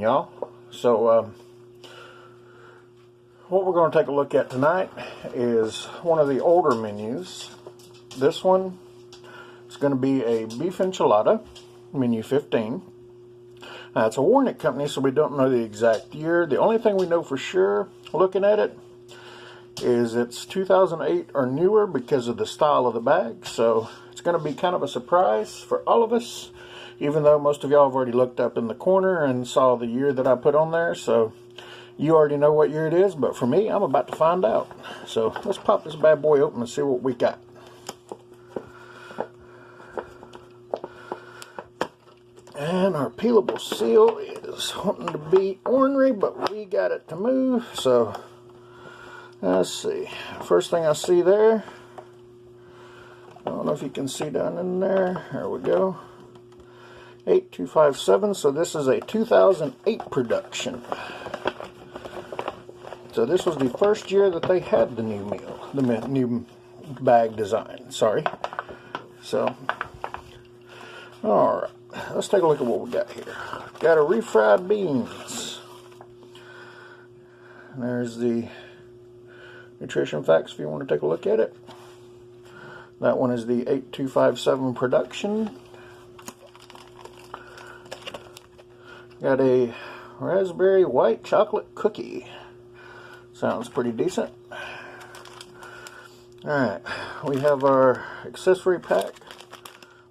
y'all. So what we're going to take a look at tonight is one of the older menus. This one is going to be a beef enchilada, menu 15. Now, it's a Warnick company, so we don't know the exact year. The only thing we know for sure, looking at it, is it's 2008 or newer because of the style of the bag. So it's going to be kind of a surprise for all of us, even though most of y'all have already looked up in the corner and saw the year that I put on there. So you already know what year it is, but for me, I'm about to find out. So let's pop this bad boy open and see what we got. And our peelable seal is wanting to be ornery, but we got it to move. So let's see. First thing I see there, I don't know if you can see down in there. There we go. 8257. So this is a 2008 production. So this was the first year that they had the new meal, the new bag design. Sorry. So, all right. Let's take a look at what we got here. Got a refried beans. And there's the nutrition facts if you want to take a look at it. That one is the 8257 production. Got a raspberry white chocolate cookie. Sounds pretty decent. Alright, we have our accessory pack.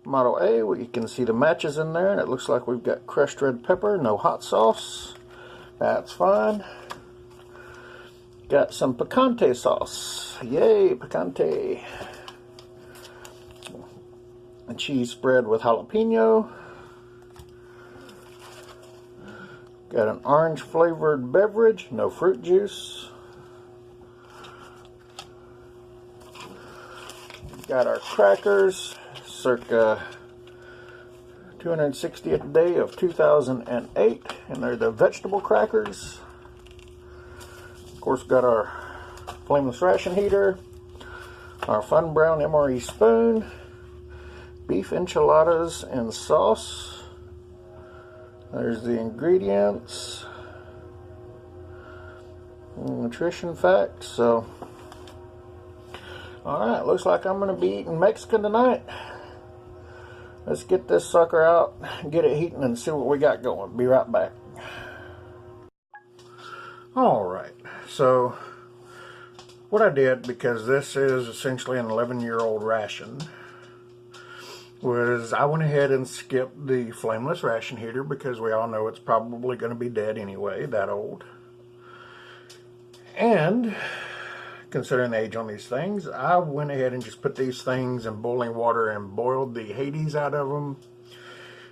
Model A, where you can see the matches in there, and it looks like we've got crushed red pepper, no hot sauce. That's fine. Got some picante sauce. Yay, picante. A cheese spread with jalapeno. Got an orange flavored beverage, no fruit juice. Got our crackers, circa 260th day of 2008, and they're the vegetable crackers. Of course, got our flameless ration heater, our fun brown MRE spoon, beef enchiladas and sauce. There's the ingredients, nutrition facts. So alright, looks like I'm going to be eating Mexican tonight. Let's get this sucker out, get it heating, and see what we got going. Be right back. Alright, so what I did, because this is essentially an 11-year-old ration, was I went ahead and skipped the flameless ration heater because we all know it's probably going to be dead anyway, that old. And considering the age on these things, I went ahead and just put these things in boiling water and boiled the Hades out of them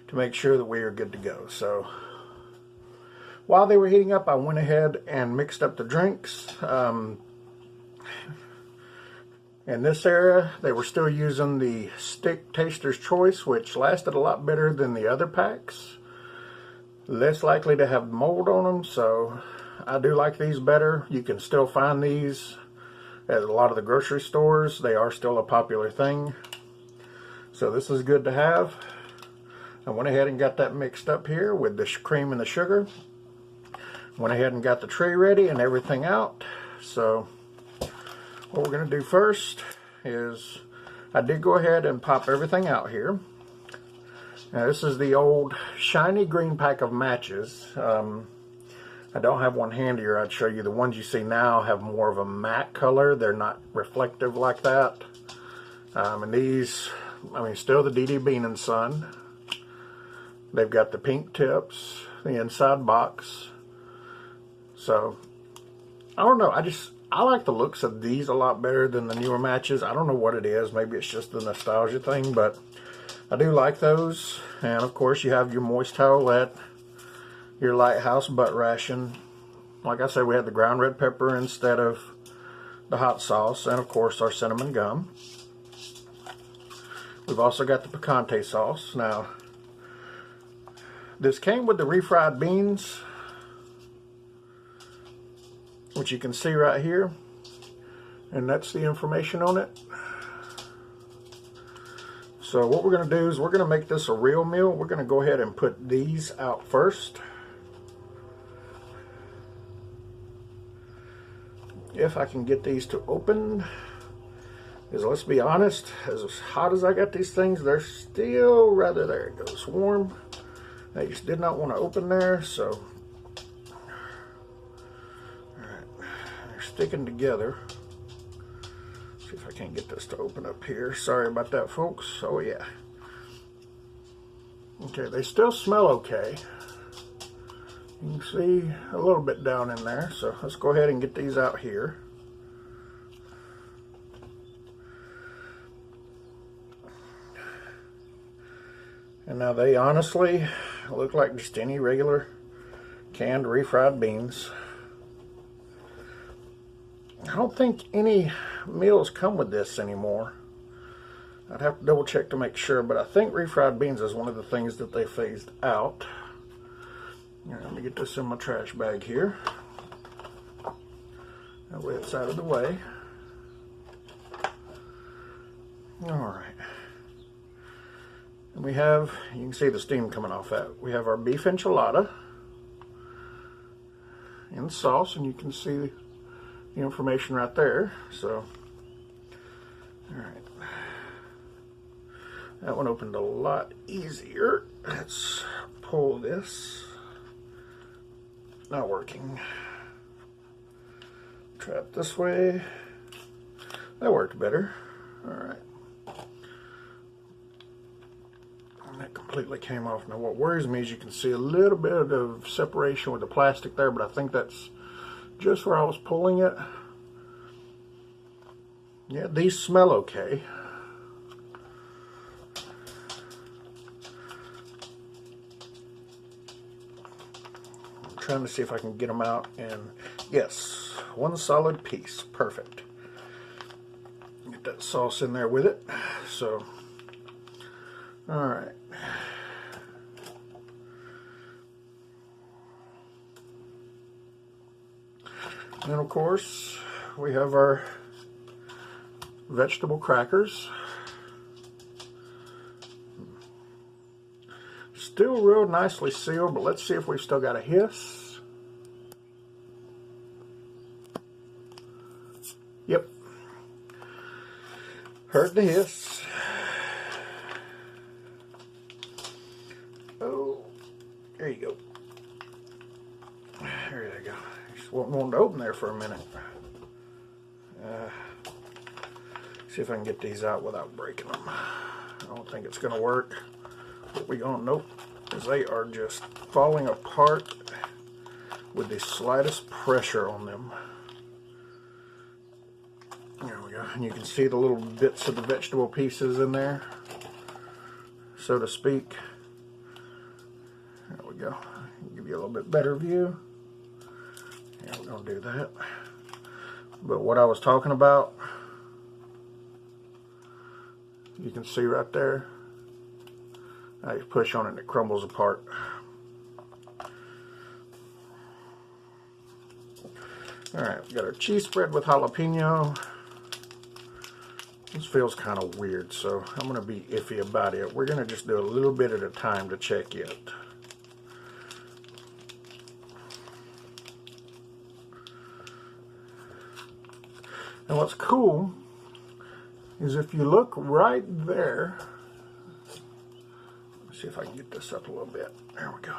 to make sure that we are good to go. So while they were heating up, I went ahead and mixed up the drinks. In this era, they were still using the Stick Taster's Choice, which lasted a lot better than the other packs. Less likely to have mold on them, so I do like these better. You can still find these at a lot of the grocery stores. They are still a popular thing. So this is good to have. I went ahead and got that mixed up here with the cream and the sugar. Went ahead and got the tray ready and everything out. So what we're going to do first is I did go ahead and pop everything out here. Now this is the old shiny green pack of matches. I don't have one handy, or I'd show you. The ones you see now have more of a matte color. They're not reflective like that. And these, I mean, still the DD Bean and Son. They've got the pink tips, the inside box. So, I don't know. I like the looks of these a lot better than the newer matches. I don't know what it is. Maybe it's just the nostalgia thing, but I do like those. And of course, you have your moist towelette, your Lighthouse butt ration. Like I said, we had the ground red pepper instead of the hot sauce, and of course our cinnamon gum. We've also got the picante sauce. Now, this came with the refried beans, which you can see right here, and that's the information on it. So what we're going to do is we're going to make this a real meal. We're going to go ahead and put these out first. if I can get these to open. Because let's be honest, as hot as I got these things, they're still rather, there it goes, warm. They just did not want to open there, so. Alright, they're sticking together. See if I can't get this to open up here. Sorry about that, folks. Oh yeah. Okay, they still smell okay. You can see a little bit down in there, so let's go ahead and get these out here. And now they honestly look like just any regular canned refried beans. I don't think any meals come with this anymore. I'd have to double check to make sure, but I think refried beans is one of the things that they phased out. Right, let me get this in my trash bag here. That way it's out of the way. Alright. And we have, you can see the steam coming off that. We have our beef enchilada in sauce, and you can see the information right there. So, alright. That one opened a lot easier. Let's pull this. Not working. Try it this way. That worked better. Alright. That completely came off. Now what worries me is you can see a little bit of separation with the plastic there, but I think that's just where I was pulling it. Yeah, these smell okay. I'm trying to see if I can get them out, and yes, one solid piece. Perfect. Get that sauce in there with it. So, alright. And of course, we have our vegetable crackers. Still real nicely sealed, but let's see if we've still got a hiss. Yep. Heard the hiss. Oh, there you go. There you go. Just wanted to open there for a minute. See if I can get these out without breaking them. I don't think it's going to work. But we gonna nope, because they are just falling apart with the slightest pressure on them. There we go. And you can see the little bits of the vegetable pieces in there, so to speak. There we go. Give you a little bit better view. Yeah, we're gonna do that. But what I was talking about, you can see right there. I just push on it and it crumbles apart. Alright, we got our cheese spread with jalapeno. This feels kind of weird, so I'm going to be iffy about it. We're going to just do a little bit at a time to check it. And what's cool is if you look right there, see if I can get this up a little bit. There we go.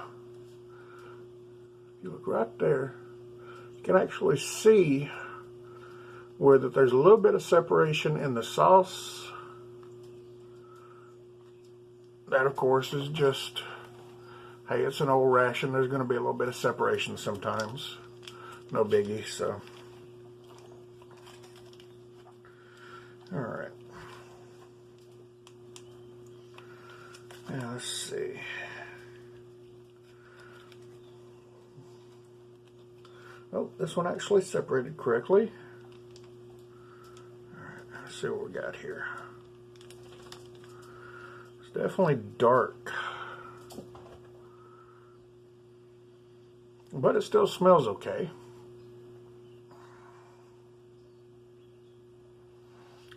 If you look right there, you can actually see where that there's a little bit of separation in the sauce. That, of course, is just, hey, it's an old ration. There's going to be a little bit of separation sometimes. No biggie, so. All right. Now, let's see. Oh, this one actually separated correctly. All right, let's see what we got here. It's definitely dark, but it still smells okay.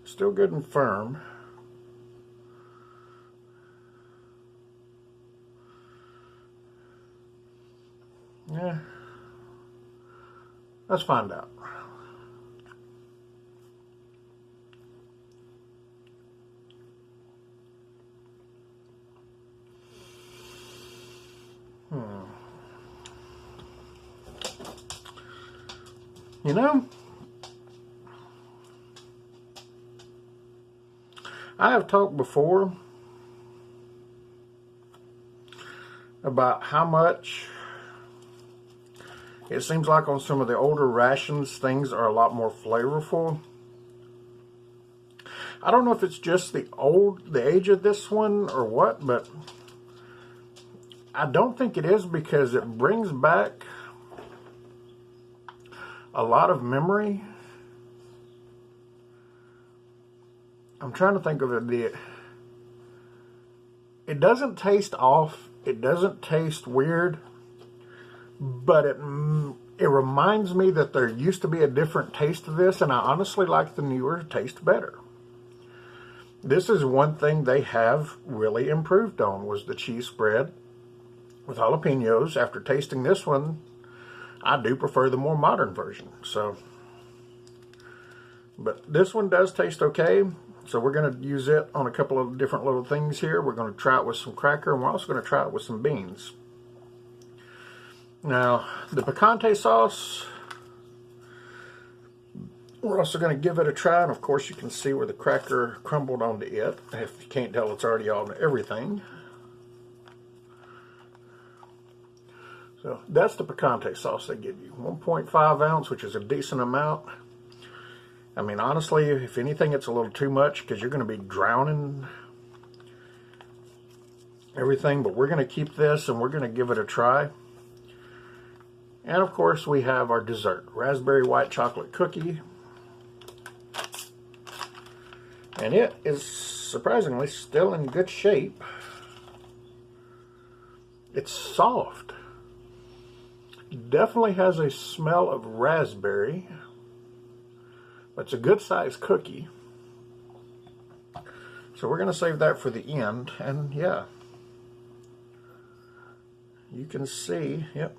Still good and firm. Yeah, let's find out. You know, I have talked before about how much it seems like on some of the older rations things are a lot more flavorful. I don't know if it's just the age of this one or what, but I don't think it is, because it brings back a lot of memory. I'm trying to think of it. It doesn't taste off. It doesn't taste weird, but it reminds me that there used to be a different taste to this, and I honestly like the newer taste better. This is one thing they have really improved on, was the cheese spread with jalapenos. After tasting this one, I do prefer the more modern version. So, but this one does taste okay. So we're going to use it on a couple of different little things here. We're going to try it with some cracker, and we're also going to try it with some beans. Now, the picante sauce, we're also going to give it a try, and of course you can see where the cracker crumbled onto it. If you can't tell, it's already on everything. So that's the picante sauce they give you. 1.5 ounce, which is a decent amount. I mean, honestly, if anything, it's a little too much, because you're going to be drowning everything. But we're going to keep this, and we're going to give it a try. And of course, we have our dessert, raspberry white chocolate cookie. And it is surprisingly still in good shape. It's soft. Definitely has a smell of raspberry. It's a good sized cookie. So we're going to save that for the end. And yeah, you can see, yep,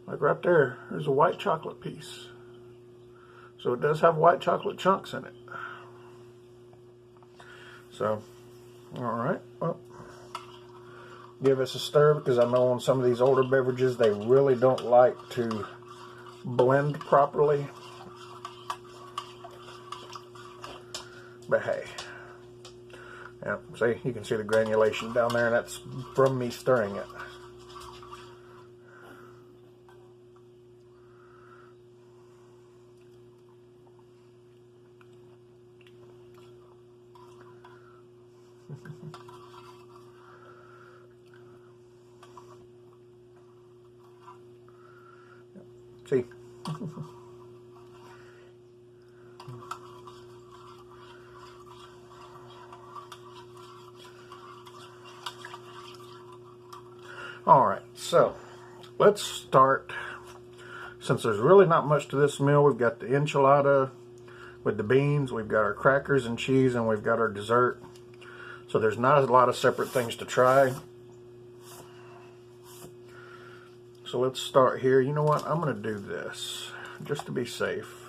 like right there, there's a white chocolate piece. So it does have white chocolate chunks in it. So, all right, well, give us a stir, because I know on some of these older beverages, they really don't like to blend properly. But hey, yeah, see, you can see the granulation down there, and that's from me stirring it. See? Alright, so let's start. Since there's really not much to this meal, we've got the enchilada with the beans, we've got our crackers and cheese, and we've got our dessert. So there's not a lot of separate things to try. So let's start here. You know what? I'm going to do this just to be safe.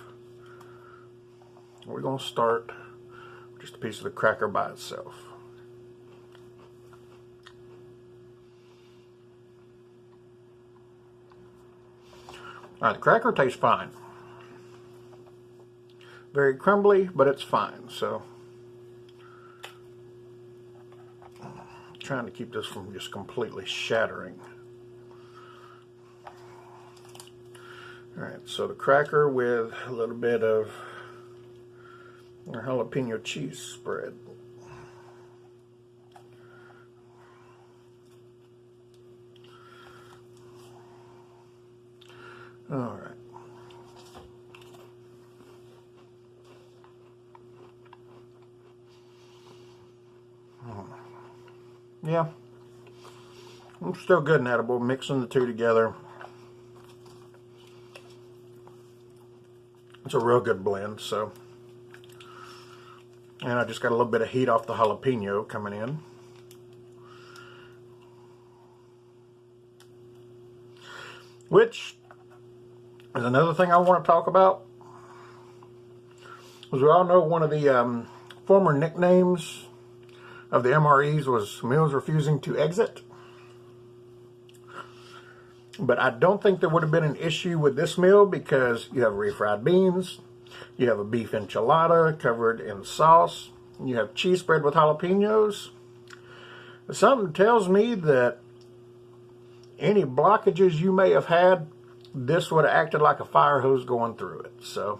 We're going to start with just a piece of the cracker by itself. Alright, the cracker tastes fine. Very crumbly, but it's fine. So, trying to keep this from just completely shattering. Alright, so the cracker with a little bit of our jalapeno cheese spread. Alright. Yeah. It's still good and edible, mixing the two together. It's a real good blend, so. And I just got a little bit of heat off the jalapeno coming in. Which is another thing I want to talk about. As we all know, one of the former nicknames of the MREs was meals refusing to exit. But I don't think there would have been an issue with this meal because you have refried beans, you have a beef enchilada covered in sauce, you have cheese spread with jalapenos. Something tells me that any blockages you may have had, this would have acted like a fire hose going through it. So,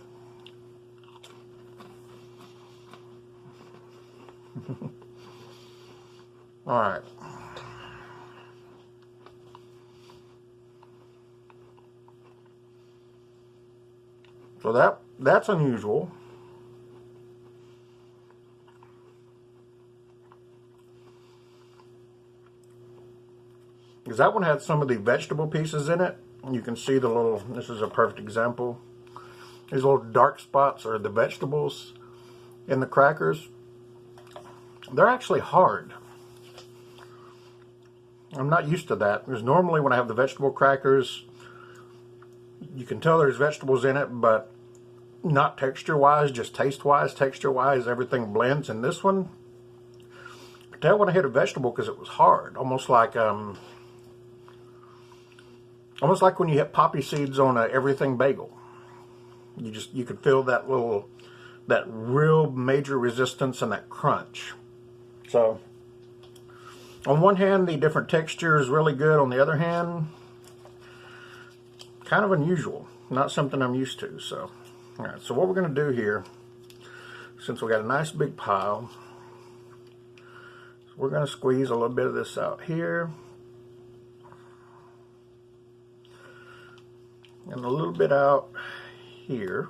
all right. So that's unusual. Because that one had some of the vegetable pieces in it. You can see the little, this is a perfect example. These little dark spots are the vegetables in the crackers. They're actually hard. I'm not used to that. Because normally when I have the vegetable crackers, you can tell there's vegetables in it, but not texture-wise, just taste-wise. Texture-wise, everything blends. And this one, I could tell when I hit a vegetable because it was hard. Almost like when you hit poppy seeds on a everything bagel. You could feel that real major resistance and that crunch. So, on one hand, the different texture is really good. On the other hand, kind of unusual. Not something I'm used to. So, all right. So what we're going to do here, since we got a nice big pile, we're going to squeeze a little bit of this out here. And a little bit out here.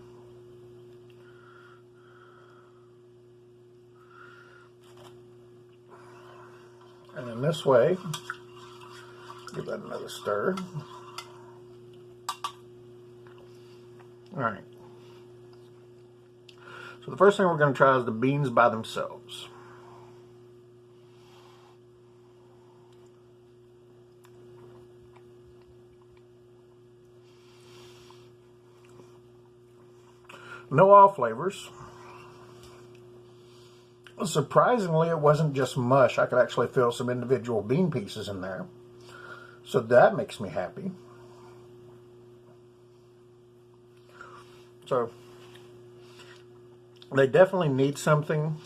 And in this way, give that another stir. All right. So the first thing we're going to try is the beans by themselves. No oil flavors. Surprisingly, it wasn't just mush. I could actually feel some individual bean pieces in there. So that makes me happy. So they definitely need something.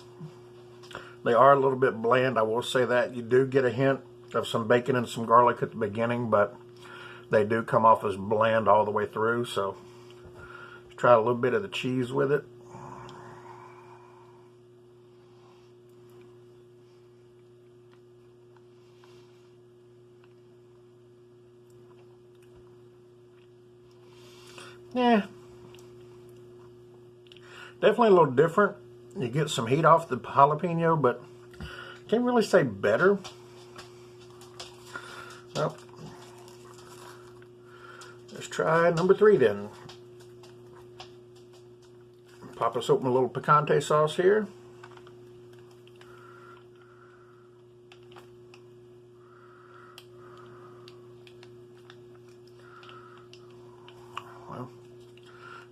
They are a little bit bland, I will say that. You do get a hint of some bacon and some garlic at the beginning, but they do come off as bland all the way through. So let's try a little bit of the cheese with it. Yeah, definitely a little different. You get some heat off the jalapeno, but can't really say better. Well, let's try number 3 then. Pop us open a little picante sauce here.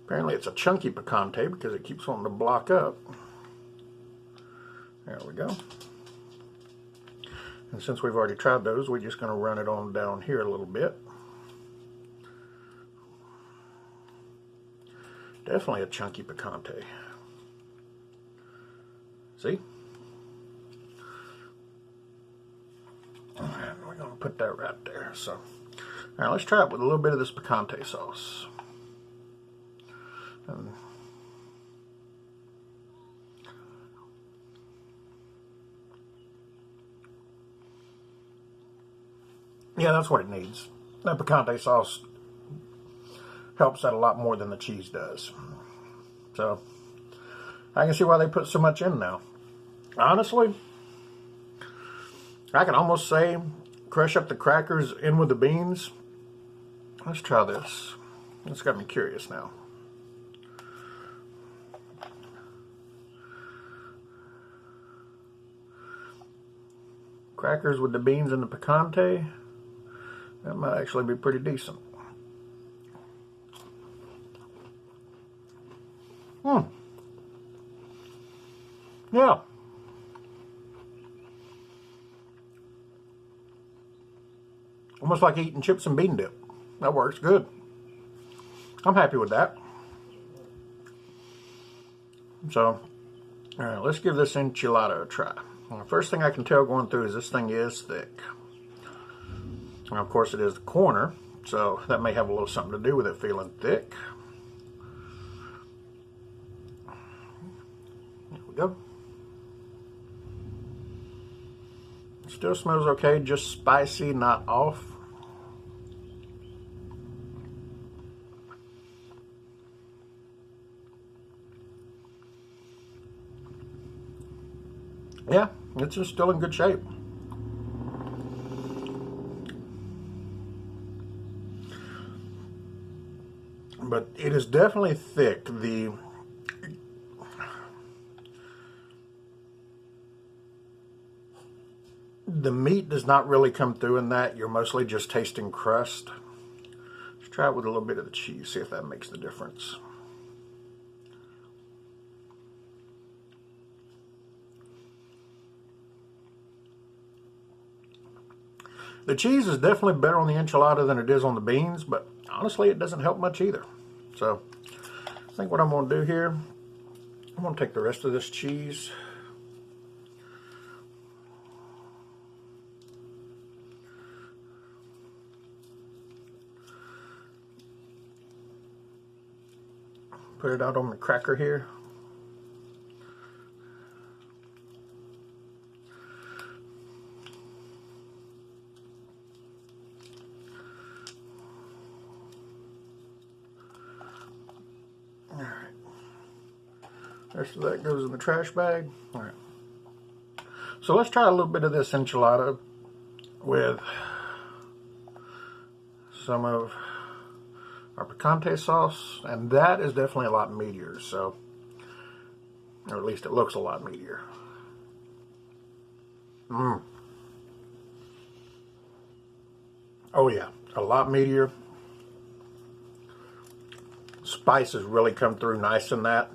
Apparently it's a chunky picante because it keeps wanting to block up. There we go. And since we've already tried those, we're just going to run it on down here a little bit. Definitely a chunky picante. See? And we're going to put that right there. So, all right, let's try it with a little bit of this picante sauce. Yeah, that's what it needs. That picante sauce helps that a lot more than the cheese does. So, I can see why they put so much in now. Honestly, I can almost say crush up the crackers in with the beans. Let's try this. It's got me curious now. Crackers with the beans and the picante. That might actually be pretty decent. Yeah. Almost like eating chips and bean dip. that works good. I'm happy with that. So, all right, let's give this enchilada a try. Well, the first thing I can tell going through is this thing is thick. And of course it is the corner, so that may have a little something to do with it feeling thick. There we go. Still smells okay, just spicy, not off. Yeah, it's just still in good shape. But it is definitely thick. The meat does not really come through in that. You're mostly just tasting crust. Let's try it with a little bit of the cheese, see if that makes the difference. The cheese is definitely better on the enchilada than it is on the beans, but honestly, it doesn't help much either. So, I think what I'm going to do here, I'm going to take the rest of this cheese. Put it out on the cracker here. All right. The rest of that goes in the trash bag. All right. So let's try a little bit of this enchilada with some of our picante sauce, and that is definitely a lot meatier, so, or at least it looks a lot meatier. Oh yeah, a lot meatier. Spices really come through nice in that.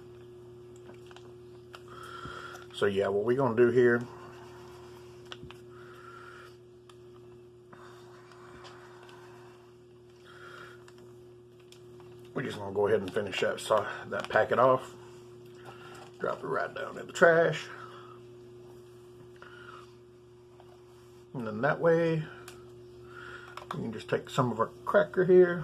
So yeah, what we're gonna do here, we're just going to go ahead and finish that packet off. Drop it right down in the trash. And then that way, we can just take some of our cracker here.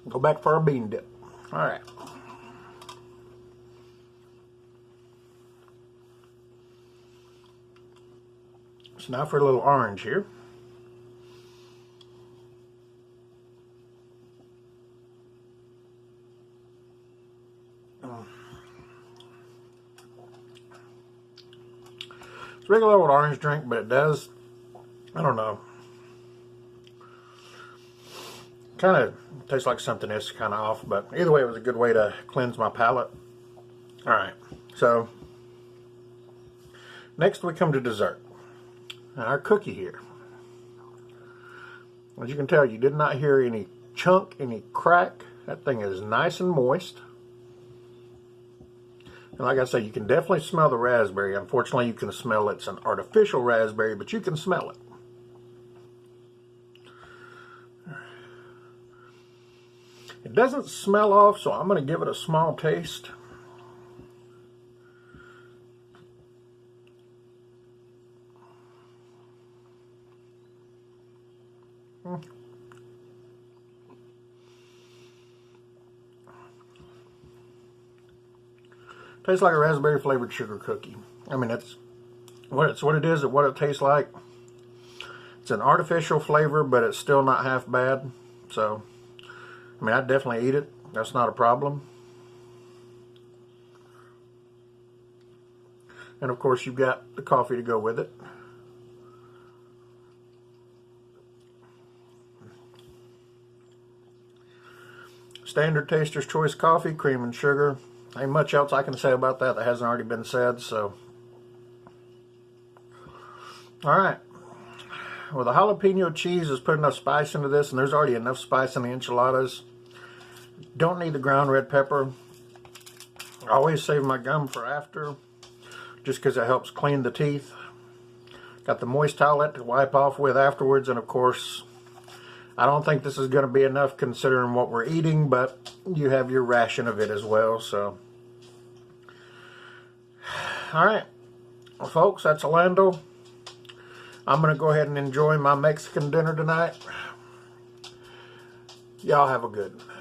Go back for our bean dip. All right. So now for a little orange here. It's a regular old orange drink, but it does, I don't know, kind of tastes like something is kind of off, but either way, it was a good way to cleanse my palate. All right, so next we come to dessert. Our cookie here. As you can tell, you did not hear any chunk, any crack. That thing is nice and moist. And like I say, you can definitely smell the raspberry. Unfortunately, you can smell it's an artificial raspberry, but you can smell it. It doesn't smell off, so I'm going to give it a small taste. Tastes like a raspberry flavored sugar cookie. I mean, it's what it is and what it tastes like. It's an artificial flavor, but it's still not half bad. So, I mean, I'd definitely eat it. That's not a problem. And of course, you've got the coffee to go with it. Standard Taster's Choice coffee, cream and sugar. Ain't much else I can say about that hasn't already been said, so. Alright. Well, the jalapeno cheese has put enough spice into this, and there's already enough spice in the enchiladas. Don't need the ground red pepper. I always save my gum for after, just because it helps clean the teeth. Got the moist towelette to wipe off with afterwards, and of course, I don't think this is going to be enough considering what we're eating, but you have your ration of it as well, so. Alright, well, folks, that's Orlando. I'm going to go ahead and enjoy my Mexican dinner tonight. Y'all have a good one.